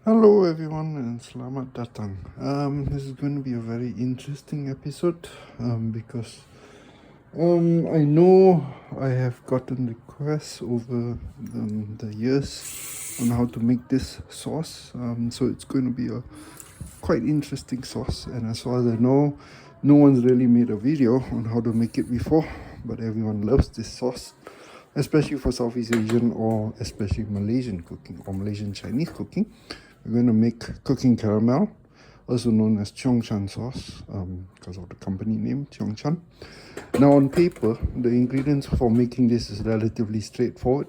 Hello everyone and selamat datang. This is going to be a very interesting episode because I know I have gotten requests over the years on how to make this sauce. So it's going to be a quite interesting sauce, and as far as I know, no one's really made a video on how to make it before, but everyone loves this sauce, especially for Southeast Asian or especially Malaysian cooking or Malaysian Chinese cooking. We're going to make cooking caramel, also known as Cheong Chan sauce, because of the company name Cheong Chan. Now, on paper, the ingredients for making this is relatively straightforward,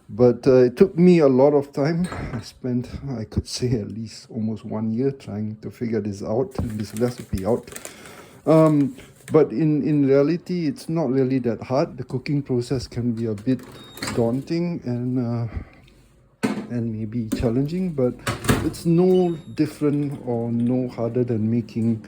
but it took me a lot of time. I spent, I could say, at least almost 1 year trying to figure this out, this recipe out. But in reality, it's not really that hard. The cooking process can be a bit daunting and maybe challenging, but it's no different or no harder than making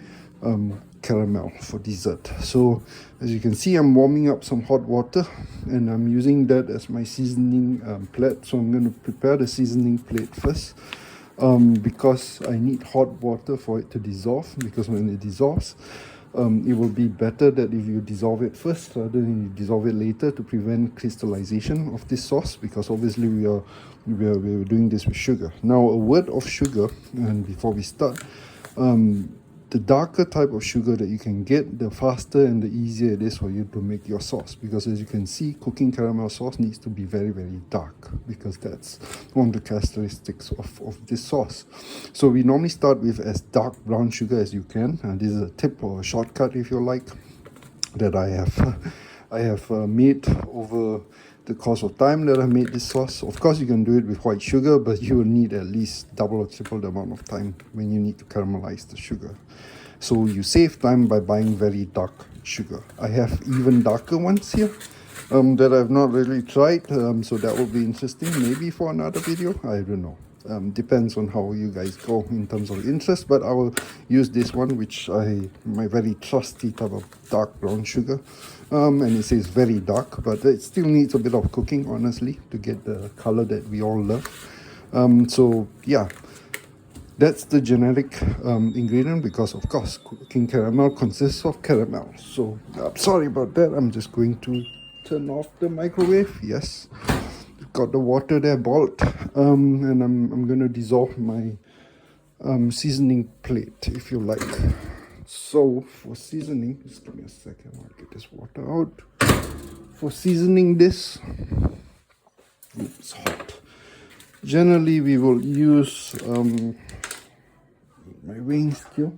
caramel for dessert. So as you can see, I'm warming up some hot water and I'm using that as my seasoning plate. So I'm going to prepare the seasoning plate first, because I need hot water for it to dissolve, because when it dissolves, it will be better that if you dissolve it first rather than you dissolve it later, to prevent crystallization of this sauce, because obviously we're doing this with sugar. Now, a word of sugar, and before we start, the darker type of sugar that you can get, the faster and the easier it is for you to make your sauce, because as you can see, cooking caramel sauce needs to be very, very dark, because that's one of the characteristics of this sauce. So we normally start with as dark brown sugar as you can, and this is a tip or a shortcut, if you like, that I have made over the course of time that I made this sauce. Of course, you can do it with white sugar, but you will need at least double or triple the amount of time when you need to caramelize the sugar. So you save time by buying very dark sugar. I have even darker ones here that I've not really tried, so that will be interesting, maybe for another video. I don't know. Depends on how you guys go in terms of interest, but I will use this one, which my very trusty type of dark brown sugar, and it says very dark, but it still needs a bit of cooking, honestly, to get the color that we all love. So yeah, that's the generic ingredient, because of course cooking caramel consists of caramel. So I'm sorry about that. I'm just going to turn off the microwave. Yes, got the water there boiled, and I'm gonna dissolve my seasoning plate, if you like. So for seasoning, just give me a second while I get this water out. For seasoning this, it's hot. Generally, we will use my weighing scale.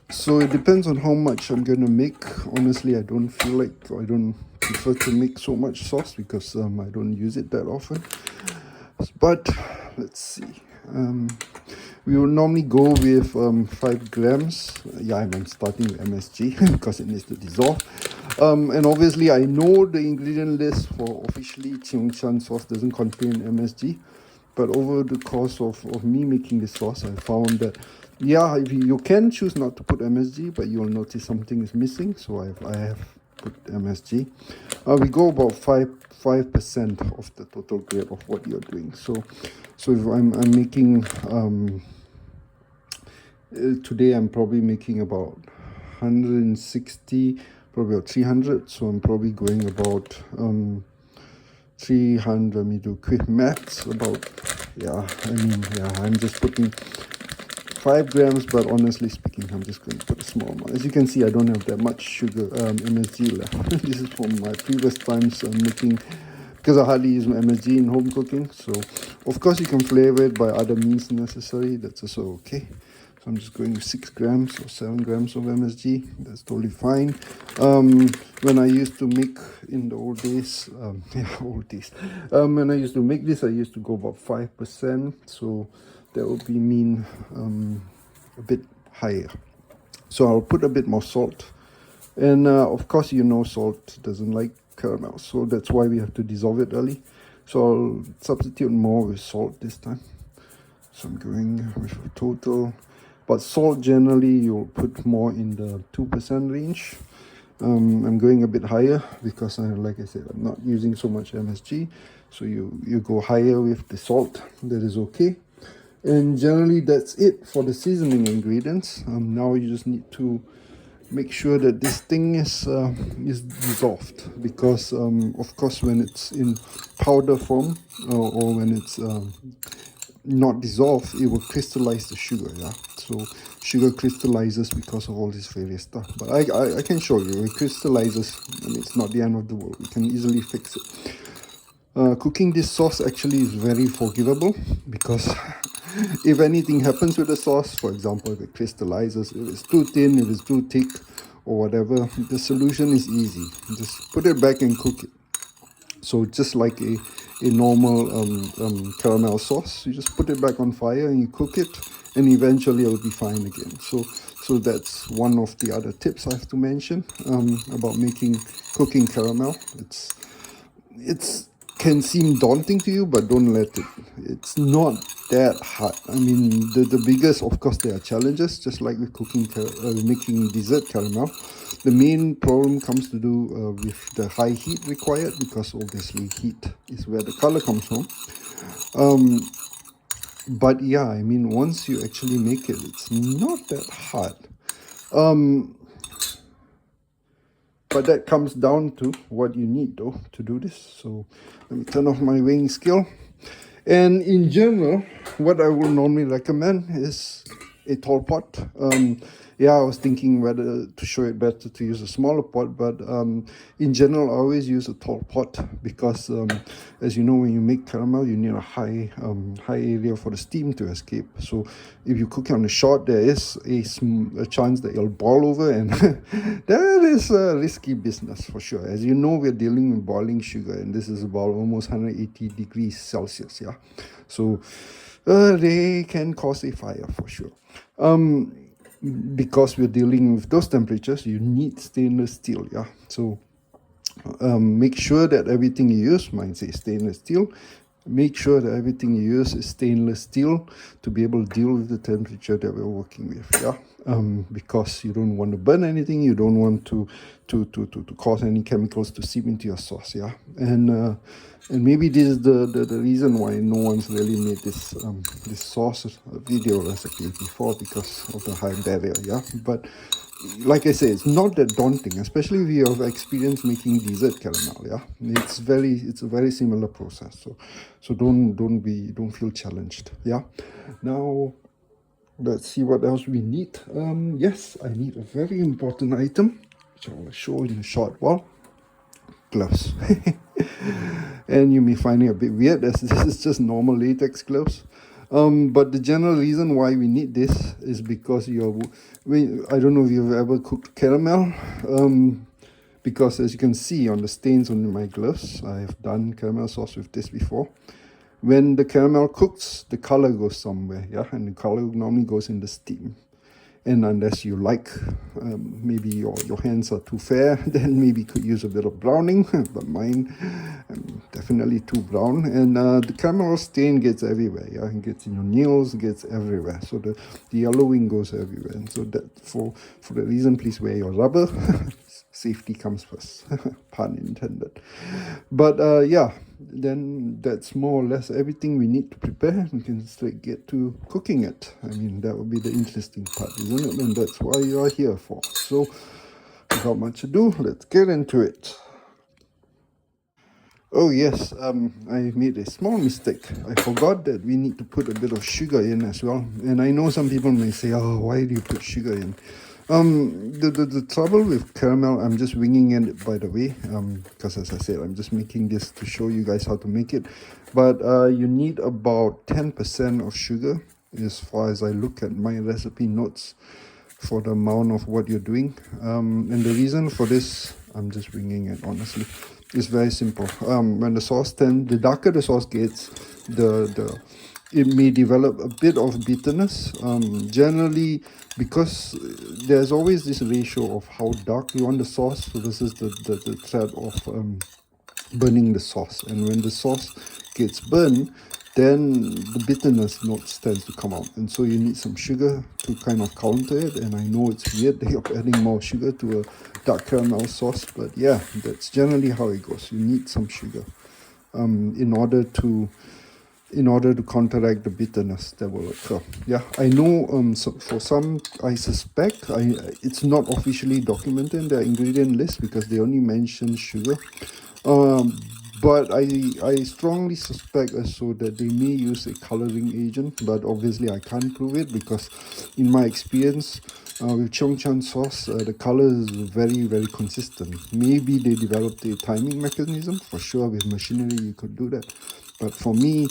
So it depends on how much I'm gonna make. Honestly, I don't feel like, or I don't prefer to make so much sauce, because I don't use it that often. But let's see. We will normally go with 5 grams. Yeah, I'm starting with MSG because it needs to dissolve. And obviously, I know the ingredient list for officially Cheong Chan sauce doesn't contain MSG. But over the course of me making this sauce, I found that, yeah, you can choose not to put MSG, but you'll notice something is missing. So I have put MSG. We go about 5% of the total grade of what you're doing. So if I'm making today, I'm probably making about 160, probably about 300. So I'm probably going about 300. Let me do quick maths. About, yeah, I'm just putting 5 grams, but honestly speaking, I'm just going to put a small amount. As you can see, I don't have that much sugar, MSG left. This is from my previous times making, because I hardly use my MSG in home cooking. So of course you can flavor it by other means necessary. That's also okay. So I'm just going with 6 grams or 7 grams of MSG. That's totally fine. When I used to make in the old days, when I used to make this, I used to go about 5%. So that would be mean a bit higher. So I'll put a bit more salt. And of course, salt doesn't like caramel. So that's why we have to dissolve it early. So I'll substitute more with salt this time. So I'm going with a total. But salt, generally, you'll put more in the 2% range. I'm going a bit higher because, like I said, I'm not using so much MSG. So you go higher with the salt. That is okay. And generally that's it for the seasoning ingredients. Now you just need to make sure that this thing is dissolved, because of course when it's in powder form, or when it's not dissolved, it will crystallize the sugar. Yeah, so sugar crystallizes because of all this various stuff, but I can show you it crystallizes. I mean, it's not the end of the world, we can easily fix it. Cooking this sauce actually is very forgivable, because if anything happens with the sauce, for example, if it crystallizes, if it's too thin, if it's too thick, or whatever, the solution is easy. Just put it back and cook it. So just like a normal caramel sauce, you just put it back on fire and you cook it, and eventually it'll be fine again. So that's one of the other tips I have to mention about cooking caramel. It's can seem daunting to you, but don't let it. It's not that hard. I mean, the biggest, of course, there are challenges, just like with making dessert caramel. The main problem comes to do with the high heat required, because obviously heat is where the color comes from. But yeah, I mean, once you actually make it, it's not that hard. But that comes down to what you need though to do this. So let me turn off my weighing scale. And in general, what I will normally recommend is a tall pot. Yeah, I was thinking whether to show it better to use a smaller pot, but in general, I always use a tall pot, because as you know, when you make caramel, you need a high area for the steam to escape. So if you cook it on a short, there is a chance that it'll boil over, and that is a risky business for sure. As you know, we're dealing with boiling sugar, and this is about almost 180 degrees Celsius. Yeah, so they can cause a fire for sure. Because we're dealing with those temperatures, you need stainless steel. Yeah, so make sure that everything you use, mine says stainless steel, make sure that everything you use is stainless steel to be able to deal with the temperature that we're working with. Yeah, because you don't want to burn anything, you don't want to cause any chemicals to seep into your sauce. Yeah, and maybe this is the reason why no one's really made this sauce video recipe before, because of the high barrier. Yeah, but like I say, it's not that daunting, especially if you have experience making dessert caramel. Yeah, it's a very similar process. So don't feel challenged. Yeah. Now let's see what else we need. Yes, I need a very important item, which I will show in a short while. Gloves. And you may find it a bit weird, as this is just normal latex gloves. But the general reason why we need this is because I don't know if you've ever cooked caramel, because as you can see on the stains on my gloves, I have done caramel sauce with this before. When the caramel cooks, the color goes somewhere, yeah, and the color normally goes in the steam. And unless you like, maybe your hands are too fair, then maybe could use a bit of browning, but mine definitely too brown. And the caramel stain gets everywhere. Yeah, it gets in your nails, it gets everywhere. So the yellowing goes everywhere. And so that for the reason, please wear your rubber. Safety comes first, pun intended. But yeah, then that's more or less everything we need to prepare. We can straight get to cooking it. I mean, that would be the interesting part, isn't it? And that's why you are here for. So without much ado, let's get into it. Oh yes, I made a small mistake. I forgot that we need to put a bit of sugar in as well. And I know some people may say, oh, why do you put sugar in? The trouble with caramel, I'm just winging it, by the way, because as I said, I'm just making this to show you guys how to make it. But you need about 10% of sugar, as far as I look at my recipe notes, for the amount of what you're doing. And the reason for this, I'm just winging it honestly, it's very simple. When the darker the sauce gets, it may develop a bit of bitterness. Generally, because there's always this ratio of how dark you want the sauce versus the threat of burning the sauce. And when the sauce gets burned, then the bitterness notes tends to come out, and so you need some sugar to kind of counter it. And I know it's weird that you're adding more sugar to a dark caramel sauce, but yeah, that's generally how it goes. You need some sugar in order to in order to counteract the bitterness that will occur. Yeah, I know so for some, I suspect, it's not officially documented in the ingredient list because they only mention sugar. But I strongly suspect also that they may use a coloring agent, but obviously I can't prove it because in my experience with Cheong Chan sauce, the color is very consistent. Maybe they developed a timing mechanism. For sure, with machinery you could do that. But for me,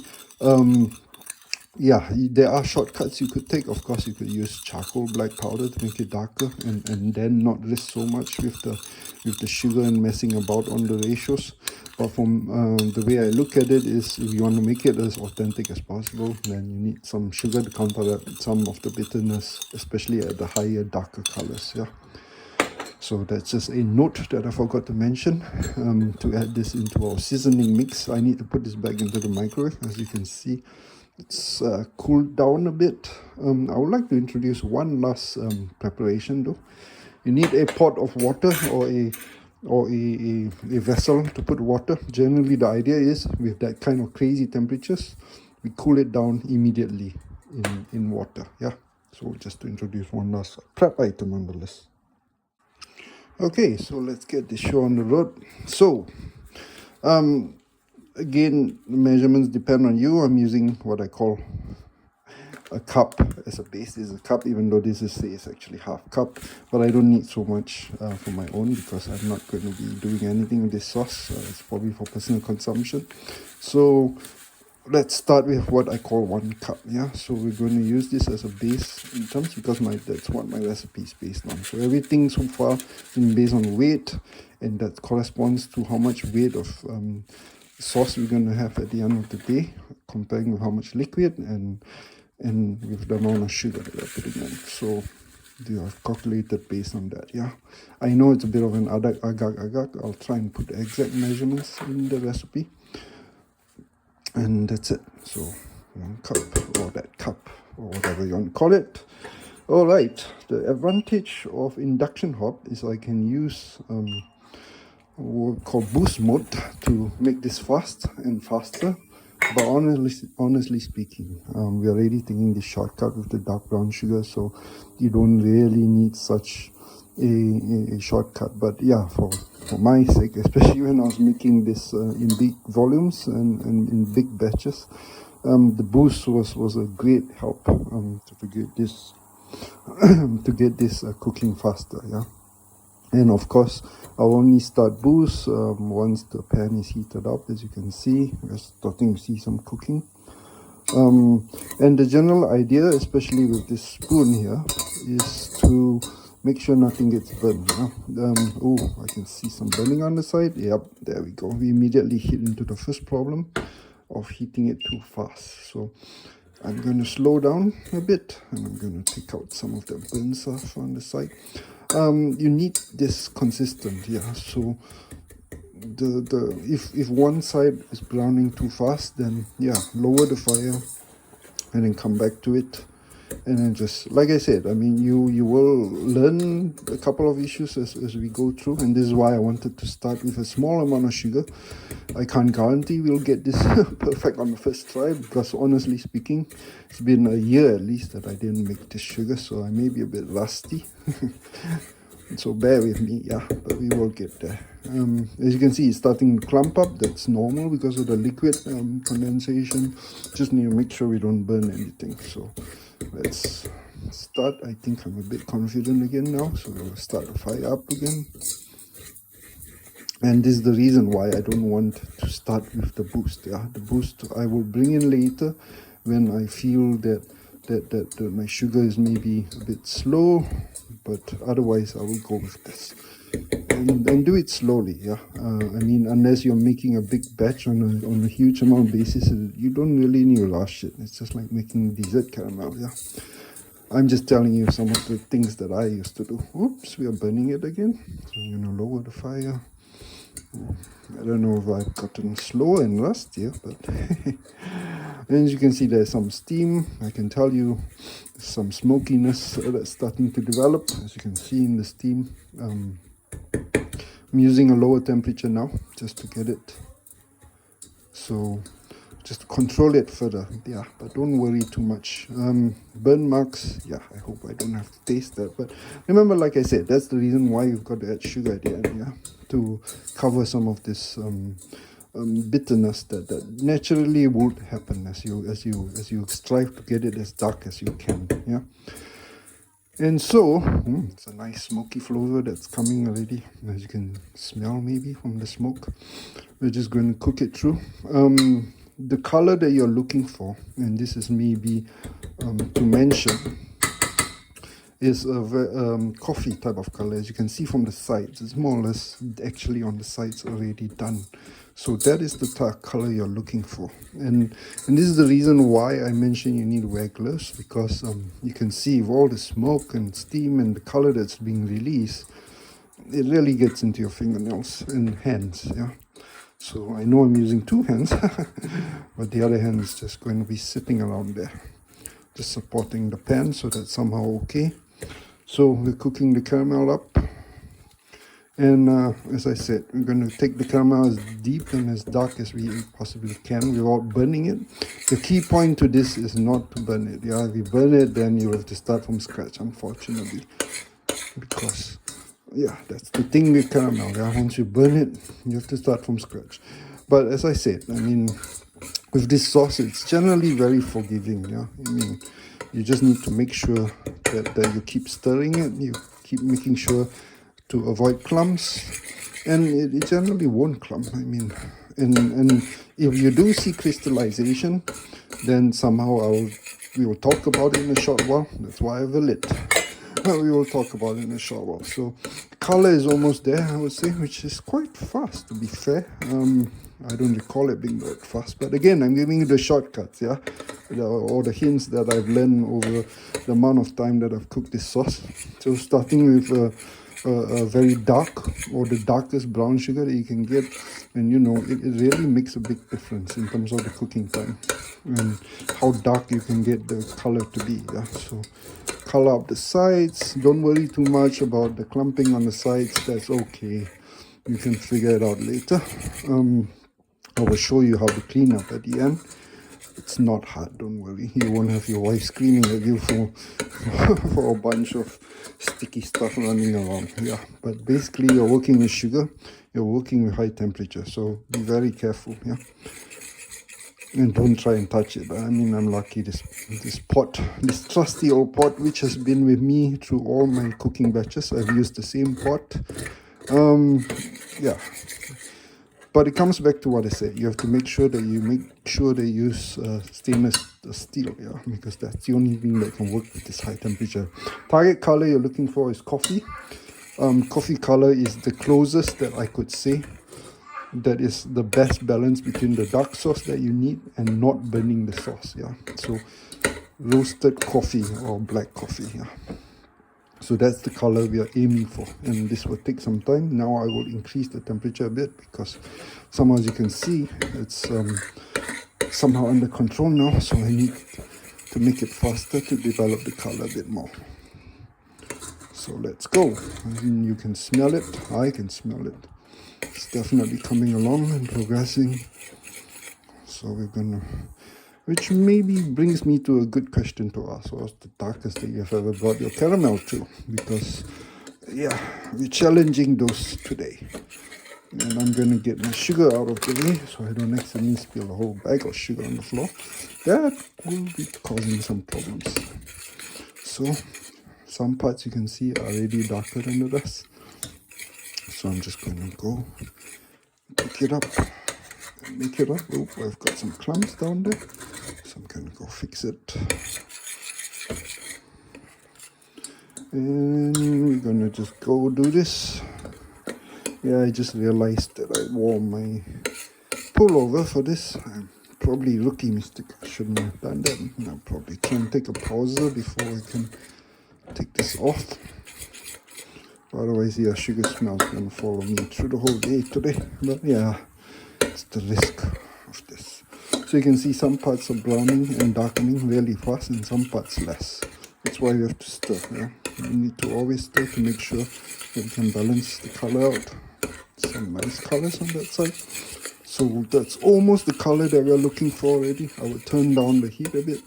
yeah, there are shortcuts you could take. Of course, you could use charcoal black powder to make it darker, and then not risk so much with the sugar and messing about on the ratios. But from the way I look at it is, if you want to make it as authentic as possible, then you need some sugar to counteract some of the bitterness, especially at the higher, darker colors. Yeah. So that's just a note that I forgot to mention. To add this into our seasoning mix, I need to put this back into the microwave. As you can see, it's cooled down a bit. I would like to introduce one last preparation though. You need a pot of water or a vessel to put water. Generally, the idea is with that kind of crazy temperatures, we cool it down immediately in water. Yeah. So just to introduce one last prep item on the list. Okay, so let's get this show on the road. So, again, the measurements depend on you. I'm using what I call a cup as a base. This is a cup, even though this is actually half cup. But I don't need so much for my own because I'm not going to be doing anything with this sauce. It's probably for personal consumption. So let's start with what I call 1 cup. Yeah, so we're going to use this as a base in terms because that's what my recipe is based on. So everything so far has been based on weight, and that corresponds to how much weight of sauce we're going to have at the end of the day, comparing with how much liquid and with the amount of sugar that we're putting in. So they are calculated based on that. Yeah, I know it's a bit of an agak. I'll try and put the exact measurements in the recipe. And that's it. So 1 cup, or that cup, or whatever you want to call it. All right, the advantage of induction hob is I can use what we call boost mode to make this fast and faster. But honestly speaking, we are already taking the shortcut with the dark brown sugar, so you don't really need such a shortcut. But yeah, for my sake, especially when I was making this in big volumes and in big batches, the boost was a great help to get this cooking faster. Yeah. And of course, I'll only start boost once the pan is heated up. As you can see, we're starting to see some cooking. And the general idea, especially with this spoon here, is to make sure nothing gets burned. Oh, I can see some burning on the side. Yep, there we go. We immediately hit into the first problem of heating it too fast. So I'm going to slow down a bit, and I'm going to take out some of the burnt stuff on the side. You need this consistent, yeah. So if one side is browning too fast, then yeah, lower the fire and then come back to it. And then just like I said, I mean, you will learn a couple of issues as we go through, and this is why I wanted to start with a small amount of sugar. I can't guarantee we'll get this perfect on the first try because honestly speaking, it's been a year at least that I didn't make this sugar, so I may be a bit rusty. So bear with me, yeah, but we will get there. As you can see, it's starting to clump up. That's normal because of the liquid condensation. Just need to make sure we don't burn anything. So let's start. I think I'm a bit confident again now, so we'll start the fire up again. And this is the reason why I don't want to start with the boost. Yeah, the boost I will bring in later when I feel that my sugar is maybe a bit slow, but otherwise I will go with this and do it slowly. Yeah, I mean, unless you're making a big batch on a huge amount basis, you don't really need to rush it. It's just like making dessert caramel. Yeah, I'm just telling you some of the things that I used to do. Oops, we are burning it again. So I'm gonna lower the fire. I don't know if I've gotten slower and rustier, but as you can see, there's some steam. I can tell you some smokiness that's starting to develop. As you can see in the steam, I'm using a lower temperature now just to get it. So just to control it further. Yeah, but don't worry too much. Burn marks, yeah, I hope I don't have to taste that. But remember, like I said, that's the reason why you've got to add sugar at the end, yeah, to cover some of this bitterness that naturally would happen as you strive to get it as dark as you can, yeah. And so, it's a nice smoky flavor that's coming already, as you can smell maybe from the smoke. We're just going to cook it through. The color that you're looking for, and this is maybe to mention, is a coffee type of color. As you can see from the sides, it's more or less actually on the sides already done. So that is the type of color you're looking for. And this is the reason why I mentioned you need to wear gloves, because you can see with all the smoke and steam and the color that's being released, it really gets into your fingernails and hands, yeah. So I know I'm using two hands, but the other hand is just going to be sitting around there, just supporting the pan, so that's somehow okay. So we're cooking the caramel up, and as I said, we're going to take the caramel as deep and as dark as we possibly can without burning it. The key point to this is not to burn it. Yeah, if you burn it, then you have to start from scratch, unfortunately, because yeah, that's the thing with caramel. Yeah, once you burn it, you have to start from scratch. But as I said, I mean, with this sauce, it's generally very forgiving. Yeah, I mean, you just need to make sure that you keep stirring it. You keep making sure to avoid clumps, and it generally won't clump. I mean, and if you do see crystallization, then somehow we will talk about it in a short while. That's why I have a lid. We will talk about it in a short while. So color is almost there, I would say, which is quite fast, to be fair. I don't recall it being that fast, but again, I'm giving you the shortcuts, yeah, or the hints that I've learned over the amount of time that I've cooked this sauce. So starting with a very dark, or the darkest brown sugar that you can get, and you know, it really makes a big difference in terms of the cooking time and how dark you can get the color to be. Yeah, so color up the sides. Don't worry too much about the clumping on the sides. That's okay, you can figure it out later. I will show you how to clean up at the end. It's not hard, don't worry. You won't have your wife screaming at you for a bunch of sticky stuff running around. Yeah, but basically you're working with sugar, you're working with high temperature, so be very careful, yeah. And don't try and touch it. I mean, I'm lucky this pot, this trusty old pot, which has been with me through all my cooking batches. I've used the same pot. Yeah. But it comes back to what I said. You have to make sure that you use stainless steel, yeah, because that's the only thing that can work with this high temperature. Target color you're looking for is coffee. Coffee color is the closest that I could say. That is the best balance between the dark sauce that you need and not burning the sauce, yeah. So roasted coffee or black coffee, yeah. So that's the color we are aiming for, and this will take some time. Now I will increase the temperature a bit, because somehow, as you can see, it's somehow under control now, so I need to make it faster to develop the color a bit more. So let's go. And you can smell it. I can smell it. It's definitely coming along and progressing. So we're gonna, which maybe brings me to a good question to ask. What's the darkest that you've ever brought your caramel to? Because yeah, we're challenging those today. And I'm gonna get my sugar out of the way so I don't accidentally spill a whole bag of sugar on the floor. That will be causing some problems. So some parts you can see are already darker than the rest. So I'm just gonna go pick it up and make it up. Oh, I've got some clumps down there, so I'm gonna go fix it. And we're gonna just go do this. Yeah, I just realized that I wore my pullover for this. I'm probably rookie mistake. I shouldn't have done that. I'll probably try and take a pause before I can take this off. Otherwise, yeah, sugar smell's gonna follow me through the whole day today. But yeah, it's the risk of this. So you can see some parts are browning and darkening really fast, and some parts less. That's why you have to stir. Yeah, you need to always stir to make sure that you can balance the color out. Some nice colors on that side. So that's almost the color that we're looking for already. I will turn down the heat a bit,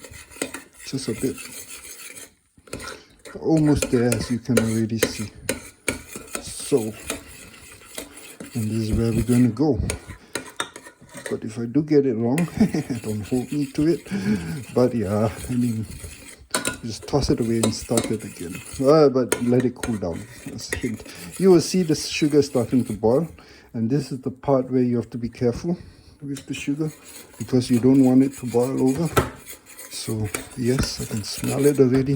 just a bit. Almost there, as you can already see. So, and this is where we're going to go. But if I do get it wrong, don't hold me to it. But yeah, I mean, just toss it away and start it again. But let it cool down. That's a hint. You will see the sugar starting to boil. And this is the part where you have to be careful with the sugar, because you don't want it to boil over. So yes, I can smell it already.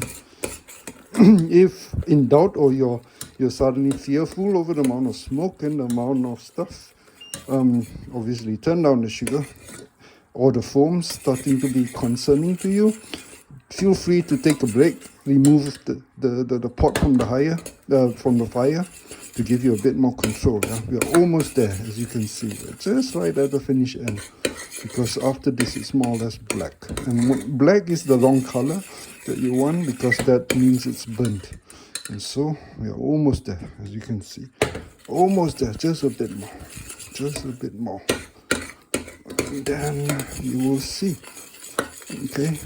If in doubt, or you're suddenly fearful over the amount of smoke and the amount of stuff, obviously turn down the sugar, or the foam starting to be concerning to you, feel free to take a break, remove the pot from the fire to give you a bit more control. Yeah? We are almost there, as you can see. We're just right at the finish end, because after this it's more or less black. And black is the wrong color that you want, because that means it's burnt. And so we are almost there, as you can see. Almost there, just a bit more. Just a bit more. And then you will see. Okay.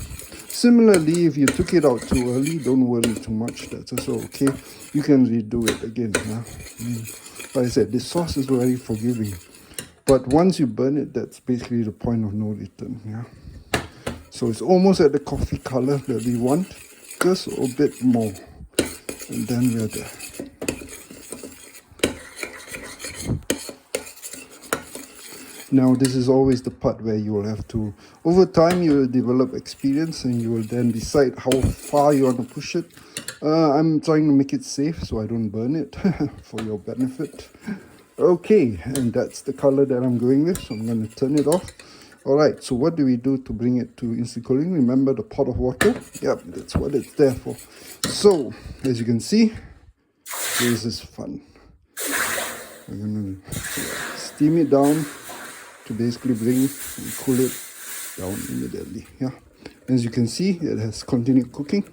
Similarly, if you took it out too early, don't worry too much. That's also okay. You can redo it again. Yeah? Like I said, this sauce is very forgiving. But once you burn it, that's basically the point of no return. Yeah. So it's almost at the coffee color that we want. Just a bit more. And then we're there. Now, this is always the part where you will have to, over time, you will develop experience, and you will then decide how far you want to push it. I'm trying to make it safe so I don't burn it for your benefit. Okay, and that's the color that I'm going with, so I'm going to turn it off. Alright, so what do we do to bring it to instant cooling? Remember the pot of water? Yep, that's what it's there for. So, as you can see, this is fun. We're going to steam it down to basically bring and cool it down immediately. Yeah, as you can see, it has continued cooking,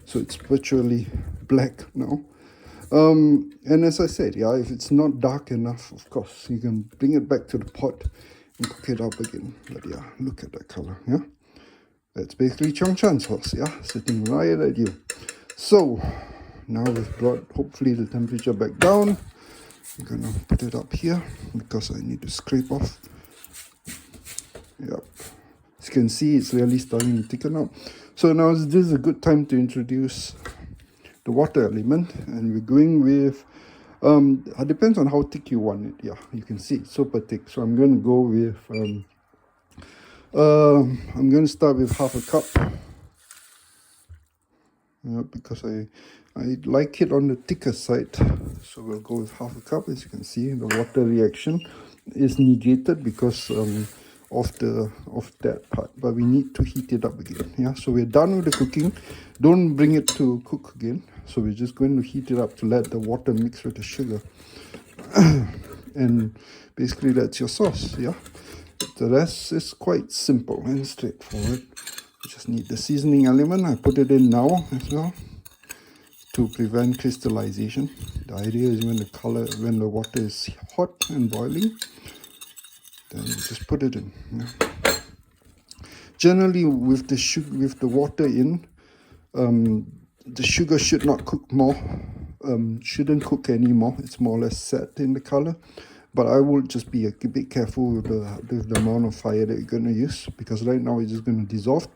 so it's virtually black now. And as I said, yeah, if it's not dark enough, of course you can bring it back to the pot and cook it up again. But yeah, look at that color. Yeah, that's basically Cheong Chan sauce. Yeah, sitting right at you. So now we've brought hopefully the temperature back down. I'm gonna put it up here because I need to scrape off. Yep, as you can see, it's really starting to thicken up. So now this is a good time to introduce the water element, and we're going with it depends on how thick you want it. Yeah, you can see it's super thick, so I'm going to go with I'm going to start with half a cup. Yeah, because I like it on the thicker side, so we'll go with half a cup. As you can see, the water reaction is negated because of that part, but we need to heat it up again. Yeah, so we're done with the cooking. Don't bring it to cook again, so we're just going to heat it up to let the water mix with the sugar. And basically that's your sauce. Yeah, the rest is quite simple and straightforward. You just need the seasoning element. I put it in now as well to prevent crystallization. The idea is when the water is hot and boiling, then you just put it in. Yeah. Generally, with the water in, the sugar should not cook more. Shouldn't cook anymore. It's more or less set in the color. But I will just be a bit careful with the amount of fire that you're going to use, because right now it's just going to dissolve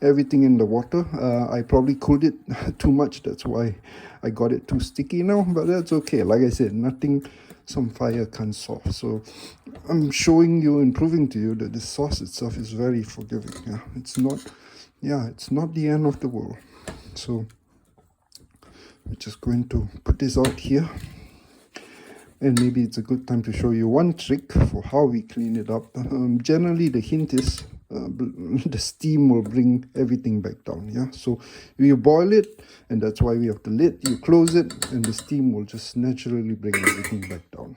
everything in the water. I probably cooled it too much. That's why I got it too sticky now, but that's okay. Like I said, nothing some fire can't solve. So I'm showing you and proving to you that the sauce itself is very forgiving. It's not the end of the world. So we're just going to put this out here. And maybe it's a good time to show you one trick for how we clean it up. Generally, the hint is the steam will bring everything back down. Yeah, so you boil it, and that's why we have the lid. You close it, and the steam will just naturally bring everything back down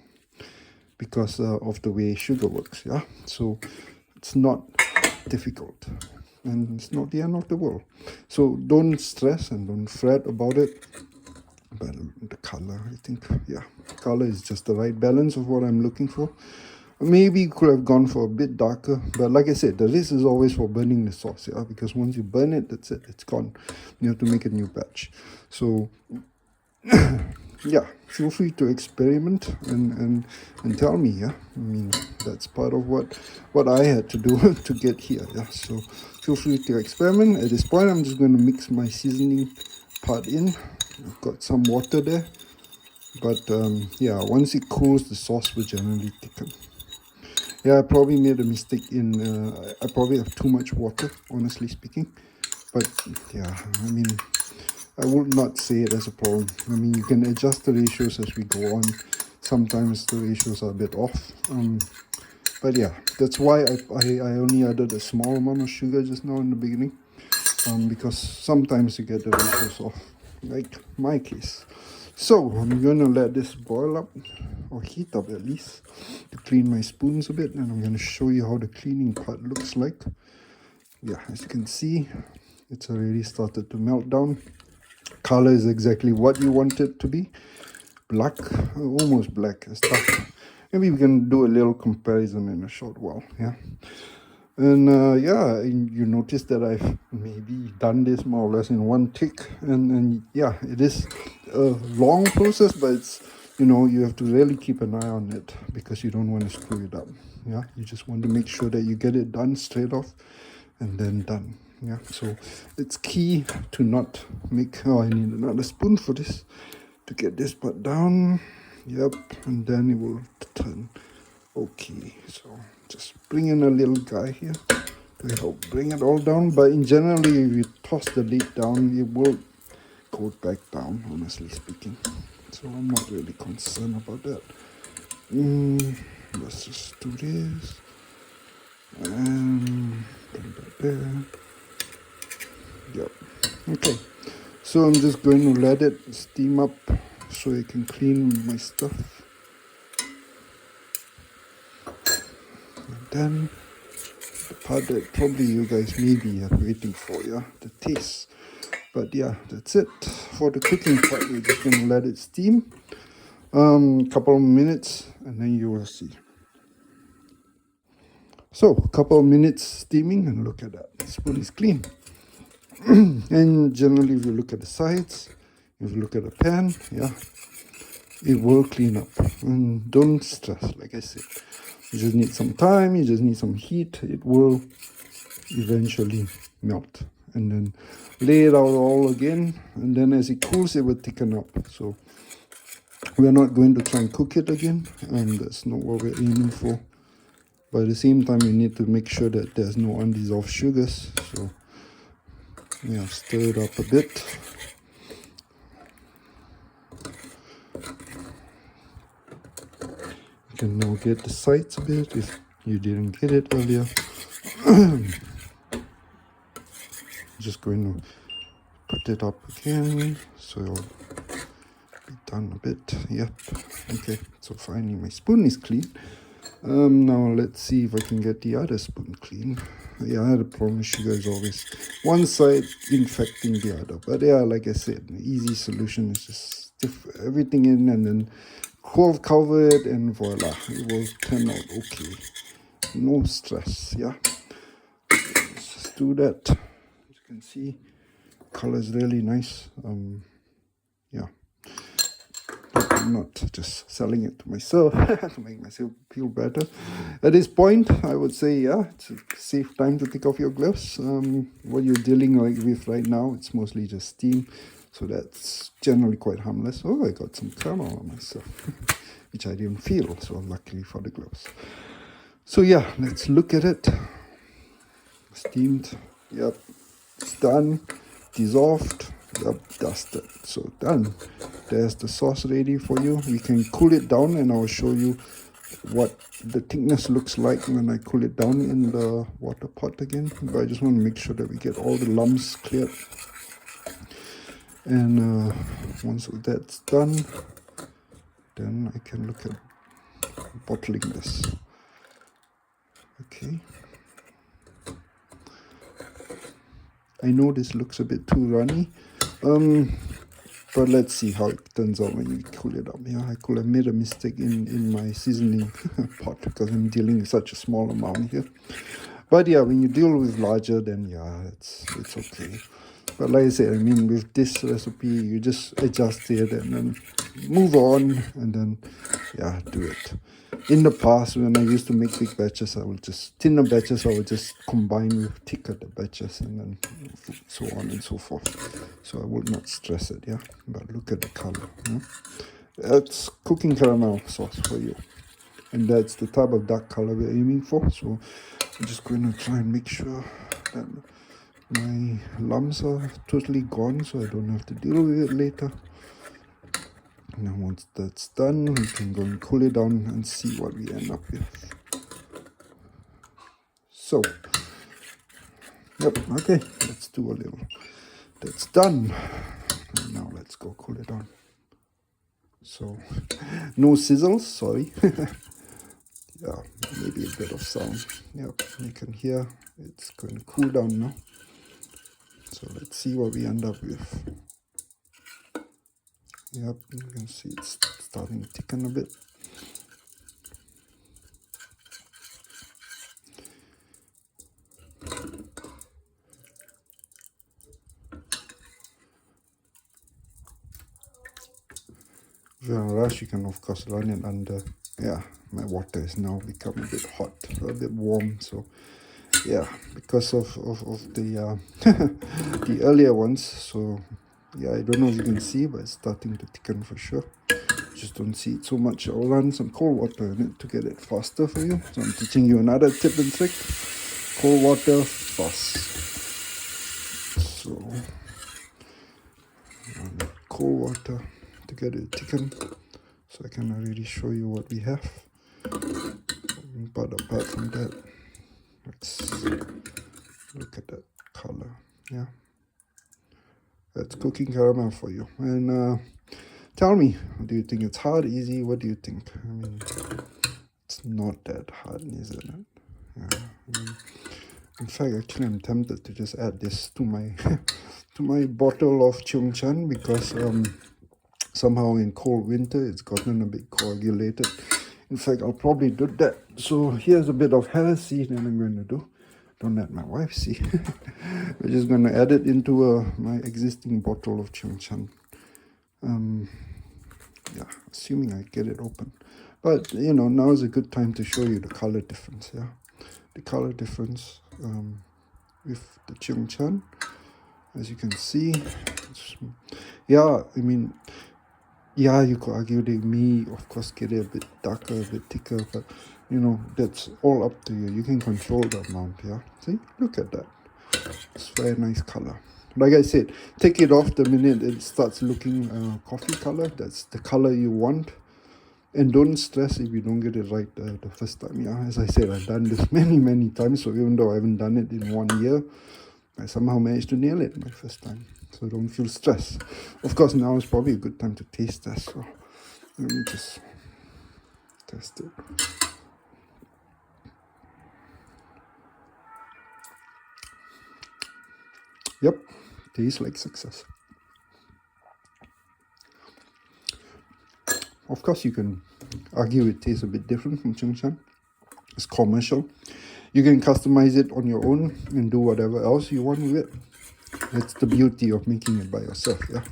because of the way sugar works. Yeah, so it's not difficult, and it's not the end of the world. So don't stress and don't fret about it. But the color, I think, yeah, color is just the right balance of what I'm looking for. Maybe could have gone for a bit darker, but like I said, the risk is always for burning the sauce, yeah, because once you burn it, that's it, it's gone. You have to make a new batch. So yeah, feel free to experiment and tell me, yeah. I mean, that's part of what I had to do to get here, yeah. So feel free to experiment. At this point, I'm just going to mix my seasoning part in. I've got some water there, but yeah, once it cools, the sauce will generally thicken. Yeah, I probably made a mistake in, I probably have too much water, honestly speaking. But yeah, I mean, I would not say it as a problem. I mean, you can adjust the ratios as we go on. Sometimes the ratios are a bit off. But yeah, that's why I only added a small amount of sugar just now in the beginning. Because sometimes you get the ratios off, like my case. So I'm going to let this boil up, or heat up at least, to clean my spoons a bit, and I'm going to show you how the cleaning part looks like. Yeah, as you can see, it's already started to melt down. Color is exactly what you want it to be. Black, almost black as tough. Maybe we can do a little comparison in a short while, yeah. And yeah, you notice that I've maybe done this more or less in one tick, and yeah, it is a long process, but it's, you know, you have to really keep an eye on it because you don't want to screw it up. Yeah, you just want to make sure that you get it done straight off and then done. Yeah, so it's key to not make, oh, I need another spoon for this to get this part down. Yep, and then it will turn. Okay, so just bring in a little guy here to help bring it all down. But in generally, if you toss the lid down, it will go back down, honestly speaking. So I'm not really concerned about that. Let's just do this. And put that there. Yep. Okay. So I'm just going to let it steam up so I can clean my stuff. And then the part that probably you guys maybe are waiting for, yeah, the taste. But yeah, that's it for the cooking part. We're just gonna let it steam a couple of minutes and then you will see. So a couple of minutes steaming, and look at that, the spoon is clean. And generally, if you look at the sides, if you look at the pan, yeah, it will clean up. And don't stress, like I said, you just need some time, you just need some heat. It will eventually melt, and then lay it out all again, and then as it cools, it will thicken up. So we're not going to try and cook it again, and that's not what we're aiming for. But at the same time, you need to make sure that there's no undissolved sugars. So yeah, stir it up a bit. You can now get the sides a bit if you didn't get it earlier. Just going to put it up again so it'll be done a bit. Yep. Okay, so finally my spoon is clean. Now let's see if I can get the other spoon clean. Yeah, the problem with sugar is always one side infecting the other. But yeah, like I said, the easy solution is just stiff everything in and then cover it, and voila, it will turn out okay. No stress, yeah. Let's just do that. As you can see, color is really nice. Yeah. I'm not just selling it to myself to make myself feel better. At this point, I would say, yeah, it's a safe time to take off your gloves. What you're dealing with right now, it's mostly just steam, so that's generally quite harmless. Oh, I got some caramel on myself, which I didn't feel, so luckily for the gloves. So yeah, let's look at it. Steamed, yep, it's done, dissolved, yep, dusted, so done. There's the sauce ready for you. You can cool it down, and I'll show you what the thickness looks like when I cool it down in the water pot again. But I just want to make sure that we get all the lumps cleared. And once that's done, then I can look at bottling this. Okay. I know this looks a bit too runny. But let's see how it turns out when you cool it up. Yeah, I could have made a mistake in my seasoning pot because I'm dealing with such a small amount here. But yeah, when you deal with larger, then yeah, it's okay. But like I said, I mean, with this recipe, you just adjust it and then move on, and then yeah, do it. In the past, when I used to make big batches, I would just thinner batches. I would just combine with thicker batches, and then so on and so forth. So I would not stress it. Yeah, but look at the color. Yeah? That's cooking caramel sauce for you, and that's the type of dark color we're aiming for. So I'm just going to try and make sure that my lumps are totally gone, so I don't have to deal with it later. Now once that's done, we can go and cool it down and see what we end up with. So, yep, okay, let's do a little. That's done. And now let's go cool it down. So, no sizzles, sorry. Yeah, maybe a bit of sound. Yep, you can hear it's going to cool down now. So let's see what we end up with. Yep, you can see it's starting to thicken a bit. If you're in a rush, you can of course run it under. Yeah, my water is now become a bit hot, a bit warm. So yeah, because of the the earlier ones. So yeah, I don't know if you can see, but it's starting to thicken for sure. Just don't see it so much. I'll run some cold water in it to get it faster for you. So I'm teaching you another tip and trick. Cold water fast. So cold water to get it thickened, so I can already show you what we have. But apart from that, let's look at that color. Yeah, that's cooking caramel for you. And tell me, do you think it's hard, easy? What do you think? I mean, it's not that hard, isn't it? Yeah, I mean, in fact, actually, I'm tempted to just add this to my to my bottle of Cheong Chan, because somehow in cold winter it's gotten a bit coagulated. In fact, I'll probably do that. So here's a bit of heresy that I'm going to do. Don't let my wife see. We're just going to add it into my existing bottle of Cheong Chan. Yeah, assuming I get it open. But, you know, now is a good time to show you the color difference, yeah. The color difference with the Cheong Chan. As you can see, yeah, I mean, yeah, you could argue they may, of course, get it a bit darker, a bit thicker, but, you know, that's all up to you. You can control the amount, yeah? See? Look at that. It's very nice color. Like I said, take it off the minute it starts looking coffee color. That's the color you want. And don't stress if you don't get it right the first time, yeah? As I said, I've done this many times, so even though I haven't done it in 1 year, I somehow managed to nail it my first time. So don't feel stressed. Of course, now is probably a good time to taste test. So let me just test it. Yep, tastes like success. Of course, you can argue it tastes a bit different from Cheong Chan. It's commercial. You can customize it on your own and do whatever else you want with it. That's the beauty of making it by yourself, yeah?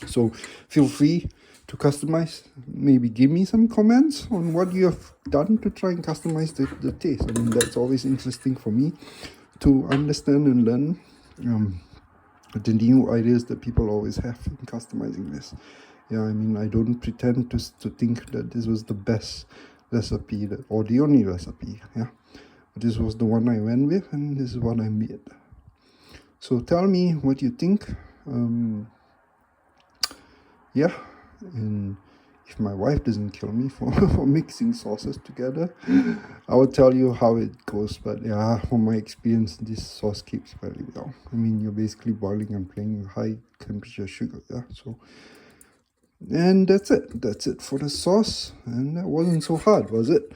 So feel free to customize. Maybe give me some comments on what you have done to try and customize the taste. I mean, that's always interesting for me to understand and learn the new ideas that people always have in customizing this. Yeah, I mean, I don't pretend to think that this was the best recipe or the only recipe, yeah? This was the one I went with, and this is what I made. So tell me what you think. Yeah, and if my wife doesn't kill me for, for mixing sauces together, I will tell you how it goes. But yeah, from my experience, this sauce keeps very well. I mean, you're basically boiling and playing with high temperature sugar, yeah? So, and that's it for the sauce. And that wasn't so hard, was it?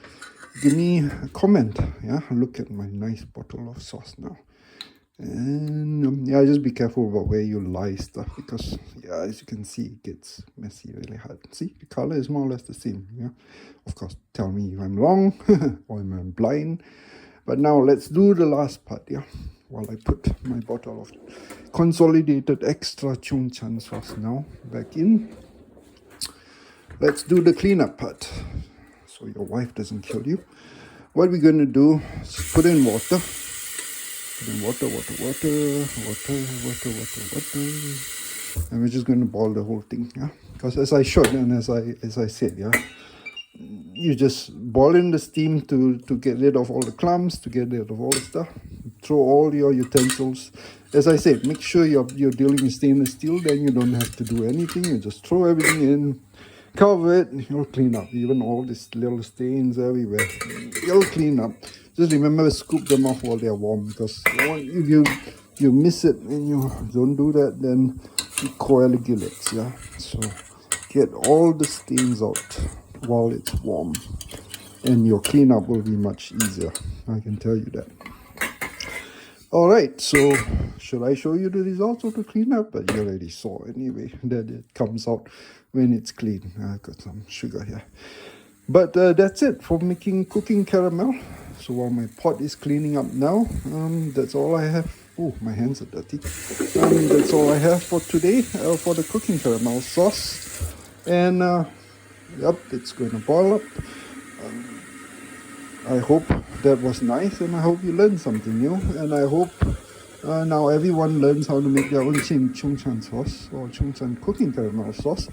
Give me a comment, yeah? Look at my nice bottle of sauce now. And yeah, just be careful about where you lie stuff, because yeah, as you can see, it gets messy really hard. See, the color is more or less the same. Yeah, of course, tell me if I'm wrong or if I'm blind. But now let's do the last part. Yeah, while I put my bottle of consolidated extra Cheong Chan sauce now back in, let's do the cleanup part so your wife doesn't kill you. What we're going to do is put in water. Put in water. And we're just going to boil the whole thing. Yeah, because as I showed and as I said, yeah, you just boil in the steam to get rid of all the clumps, to get rid of all the stuff. Throw all your utensils. As I said, make sure you're dealing with stainless steel, then you don't have to do anything. You just throw everything in, cover it, you'll clean up. Even all these little stains everywhere, you'll clean up. Just remember to scoop them off while they're warm, because if you miss it and you don't do that, then it coagulates. Yeah, so get all the stains out while it's warm, and your cleanup will be much easier. I can tell you that. All right, so should I show you the results of the cleanup? But you already saw anyway that it comes out when it's clean. I've got some sugar here. But that's it for cooking caramel. So while my pot is cleaning up now, that's all I have. Oh, my hands are dirty. That's all I have for today for the cooking caramel sauce. And yep, it's going to boil up. I hope that was nice, and I hope you learned something new. And I hope now everyone learns how to make their own Cheong Chan sauce or Cheong Chan cooking caramel sauce.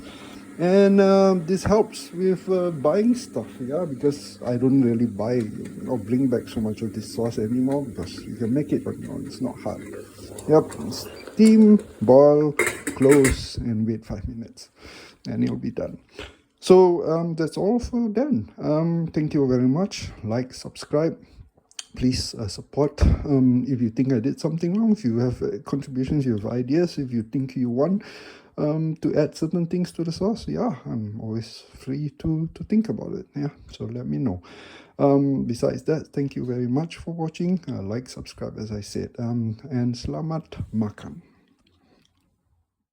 And this helps with buying stuff, yeah, because I don't really buy or bring back so much of this sauce anymore, because you can make it, but it's not hard. Yep, steam, boil, close, and wait 5 minutes, and it'll be done. So that's all for then. Thank you very much. Like, subscribe. Please support. If you think I did something wrong, if you have contributions, you have ideas, if you think you want to add certain things to the sauce, yeah, I'm always free to think about it. Yeah, so let me know. Besides that, thank you very much for watching. Like, subscribe, as I said, and selamat makan.